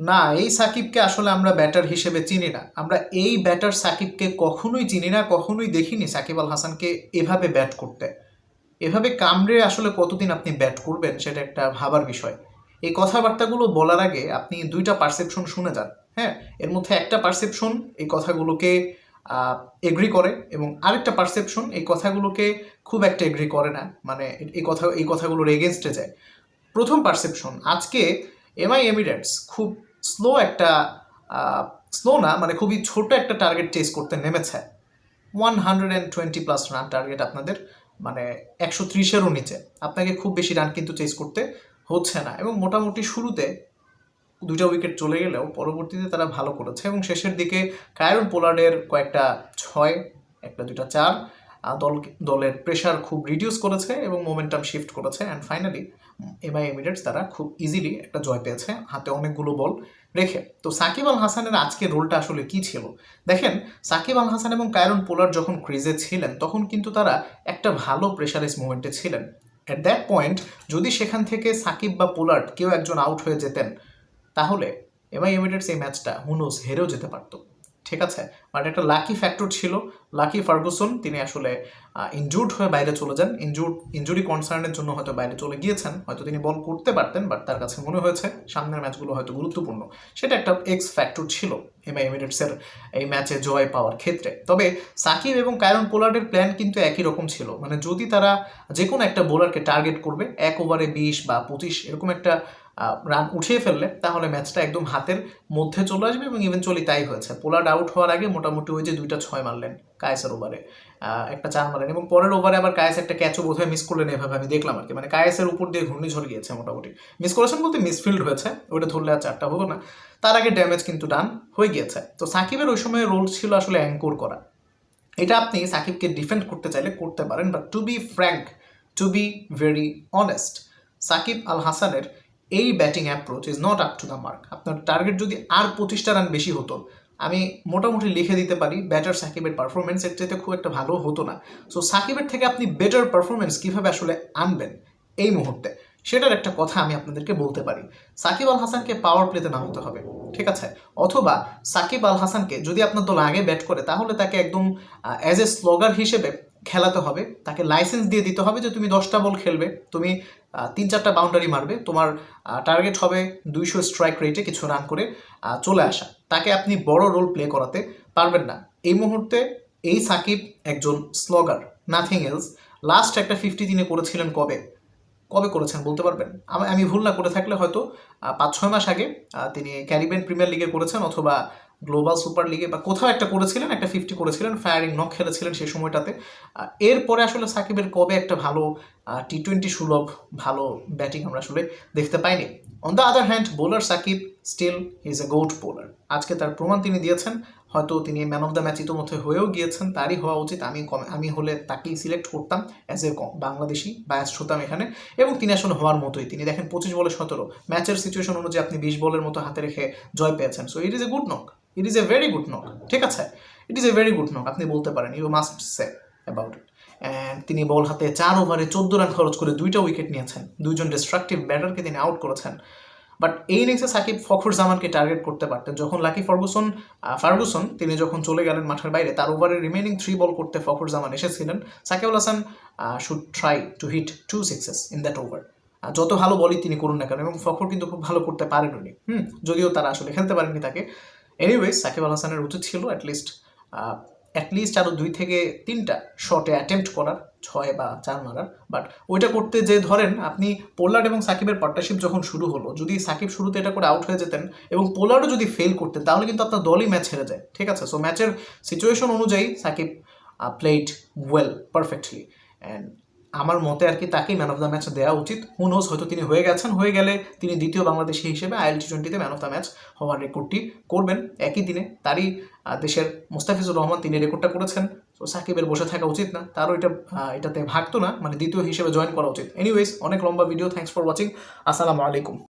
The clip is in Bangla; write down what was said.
না, এই সাকিবকে আসলে আমরা ব্যাটার হিসেবে চিনি না। আমরা এই ব্যাটার সাকিবকে কখনোই চিনি না, কখনোই দেখিনি সাকিব আল হাসানকে এভাবে ব্যাট করতে। এভাবে কামড়ে আসলে কতদিন আপনি ব্যাট করবেন সেটা একটা ভাবার বিষয়। এই কথাবার্তাগুলো বলার আগে আপনি ২টা পারসেপশন শুনে যান। হ্যাঁ, এর মধ্যে একটা পারসেপশন এই কথাগুলোকে এগ্রি করে এবং আরেকটা পারসেপশন এই কথাগুলোকে খুব একটা এগ্রি করে না, মানে এই কথাগুলোর এগেনস্টে যায়। প্রথম পারসেপশন, আজকে এমআই এমিরেটস খুব স্লো একটা স্লো না, মানে খুবই ছোট একটা টার্গেট চেস করতে নেমেছে। 120+ রান টার্গেট আপনাদের, মানে 130-এরও নিচে। আপনাকে খুব বেশি রান কিন্তু চেস করতে হচ্ছে না এবং মোটামুটি শুরুতে 2টা উইকেট চলে গেলেও পরবর্তীতে তারা ভালো করেছে এবং শেষের দিকে কায়রন পোলার্ডের কয়েকটা 6, একটা 2টা 4 দলের প্রেশার খুব রিডিউস করেছে এবং মোমেন্টাম শিফট করেছে অ্যান্ড ফাইনালি এমআই এমিরেটস তারা খুব ইজিলি একটা জয় পেয়েছে হাতে অনেকগুলো বল রেখে। তো সাকিব আল হাসানের আজকে রোলটা আসলে কি ছিল দেখেন, সাকিব আল হাসান এবং কায়রন পোলার্ড যখন ক্রিজে ছিলেন তখন কিন্তু তারা একটা ভালো প্রেশারাইজ মোমেন্টে ছিলেন। অ্যাট দ্যাট পয়েন্ট যদি সেখান থেকে সাকিব বা পোলার্ড কেউ একজন আউট হয়ে যেতেন তাহলে এমআই এমিরেটস এই ম্যাচটা হুনোস হেরেও যেতে পারতো। ঠিক আছে, বাট একটা লাকি ফ্যাক্টর ছিল। লাকি ফার্গুসন তিনি আসলে ইনজুর্ড হয়ে বাইরে চলে যান, ইনজুরি কনসার্নের জন্য হয়তো বাইরে চলে গিয়েছেন, হয়তো তিনি বল করতে পারতেন বাট তার কাছে মনে হয়েছে সামনের ম্যাচগুলো হয়তো গুরুত্বপূর্ণ। সেটা একটা এক্স ফ্যাক্টর ছিল এমআই এমিরেটসের এই ম্যাচে জয় পাওয়ার ক্ষেত্রে। তবে সাকিব এবং কায়রন পোলার্ডের প্ল্যান কিন্তু একই রকম ছিল, মানে যদি তারা যে কোনো একটা বোলারকে টার্গেট করবে 1 ওভারে 20 বা 25 এরকম একটা রান উঠিয়ে ফেললে তাহলে ম্যাচটা একদম হাতের মধ্যে চলে আসবে এবং ইভেনচুয়ালি তাই হয়েছে। পোলার্ড আউট হওয়ার আগে মোটামুটি ওই যে 2টা 6 মারলেন কায়েসের ওভারে, একটা 4 মারলেন এবং পরের ওভারে আবার কায়েস একটা ক্যাচও বোধহয় মিস করলেন, এভাবে আমি দেখলাম আর কি, মানে কায়েসের উপর দিয়ে ঘূর্ণিঝড় গিয়েছে মোটামুটি। মিস করেছেন বলতে মিসফিল্ড হয়েছে, ওটা ধরলে আর 4টা হতো না। তার আগে ড্যামেজ কিন্তু ডান হয়ে গিয়েছে। তো সাকিবের ওই সময় রোল ছিল আসলে অ্যাঙ্কর করা। এটা আপনি সাকিবকে ডিফেন্ড করতে চাইলে করতে পারেন, but to be frank, to be very honest, Shakib Al হাসানের এই batting approach is not up to the mark. আপনার টার্গেট যদি আর 25টা রান বেশি হতো আমি মোটামুটি লিখে দিতে পারি ব্যাটার সাকিবের পারফরমেন্স এর চাইতে খুব একটা ভালো হতো না। সো সাকিবের থেকে আপনি বেটার পারফরমেন্স কীভাবে আসলে আনবেন এই মুহূর্তে সেটার একটা কথা আমি আপনাদেরকে বলতে পারি। সাকিব আল হাসানকে পাওয়ার প্লেতে নামাতে হবে, ঠিক আছে, অথবা সাকিব আল হাসানকে যদি আপনার দল আগে ব্যাট করে তাহলে তাকে একদম অ্যাজ এ স্লগার হিসেবে খেলাতে হবে, তাকে লাইসেন্স দিয়ে দিতে হবে যে তুমি 10টা বল খেলবে, তুমি 3-4টা বাউন্ডারি মারবে, তোমার টার্গেট হবে 200 স্ট্রাইক রেটে কিছু রান করে চলে আসা। তাকে আপনি বড় রোল প্লে করাতে পারবেন না এই মুহূর্তে। এই সাকিব একজন স্লগার, নাথিং এলস। লাস্ট একটা 50 তিনি করেছিলেন কবে কবে করেছেন বলতে পারবেন? আমি ভুল না করে থাকলে হয়তো 5-6 মাস আগে তিনি ক্যারিবিয়ান প্রিমিয়ার লিগে করেছেন অথবা গ্লোবাল সুপার লিগে বা কোথাও একটা করেছিলেন, একটা 50 করেছিলেন, ফায়ারিং নক খেলেছিলেন সেই সময়টাতে। এরপরে আসলে সাকিবের কবে একটা ভালো টি-20 সুলভ ভালো ব্যাটিং আমরা আসলে দেখতে পাইনি। On the other hand bowler Shakib still is a GOAT bowler. আজকে তার প্রমাণ তিনি দিয়েছেন, হয়তো তিনি ম্যান অফ দ্য ম্যাচ ইতিমধ্যে হয়েও গিয়েছেন, তারই হওয়া উচিত। আমি হলে তাকেই সিলেক্ট করতাম অ্যাজ এ বাংলাদেশি, বায়াস্ট হতাম এখানে, এবং তিনি আসলে হওয়ার মতোই। তিনি দেখেন 25 বলে 17, ম্যাচের সিচুয়েশন অনুযায়ী আপনি 20 বলের মতো হাতে রেখে জয় পেয়েছেন। So it is a good knock, it is a very good knock, ঠিক আছে, it is a very good knock আপনি বলতে পারেন, you must say about it. And তিনি বল হাতে 4 ওভারে 14 রান খরচ করে 2টা উইকেট নিয়েছেন, 2জন ডিস্ট্রাকটিভ ব্যাটারকে তিনি আউট করেছেন। বাট এই ইনিংসে সাকিব ফখর জামানকে টার্গেট করতে পারতেন। যখন লাকি ফার্গুসন তিনি যখন চলে গেলেন মাঠের বাইরে, তার ওভারে রিমেনিং 3 বল করতে ফখর জামান এসেছিলেন। Shakib Al Hasan should try to hit 2 sixes in that over. যত ভালো বলই তিনি করুন না কেন, এবং ফখর কিন্তু খুব ভালো করতে পারেননি, যদিও তারা আসলে খেলতে পারেননি তাকে। এনিওয়েজ সাকিব আল হাসানের উচিত ছিল অ্যাটলিস্ট আরও 2 থেকে 3টা শটে অ্যাটেম্প্ট করার, 6 বা 4 মারার। বাট ওইটা করতে যে ধরেন আপনি পোলার্ড এবং সাকিবের পার্টনারশিপ যখন শুরু হলো, যদি সাকিব শুরুতে এটা করে আউট হয়ে যেতেন এবং পোলার্ডও যদি ফেল করতেন তাহলে কিন্তু আপনার দলই ম্যাচ হেরে যায়, ঠিক আছে। সো ম্যাচের সিচুয়েশন অনুযায়ী Shakib played well perfectly, and আমার মতে আর কি তাকেই ম্যান অফ দ্য ম্যাচ দেওয়া উচিত। হু নোজ, হয়তো তিনি হয়ে গেছেন, হয়ে গেলে তিনি দ্বিতীয় বাংলাদেশি হিসেবে আইএল টি-20তে ম্যান অফ দ্য ম্যাচ হওয়ার রেকর্ডটি করবেন একই দিনে। তারই দেশের মুস্তাফিজুর রহমান তিনি রেকর্ডটা করেছেন। তো সাকিবের বসে থাকা উচিত না, তারও এটাতে ভাগতো না, মানে দ্বিতীয় হিসেবে জয়েন করা উচিত। এনিওয়েজ, অনেক লম্বা ভিডিও, থ্যাঙ্কস ফর ওয়াচিং, আসসালামু আলাইকুম।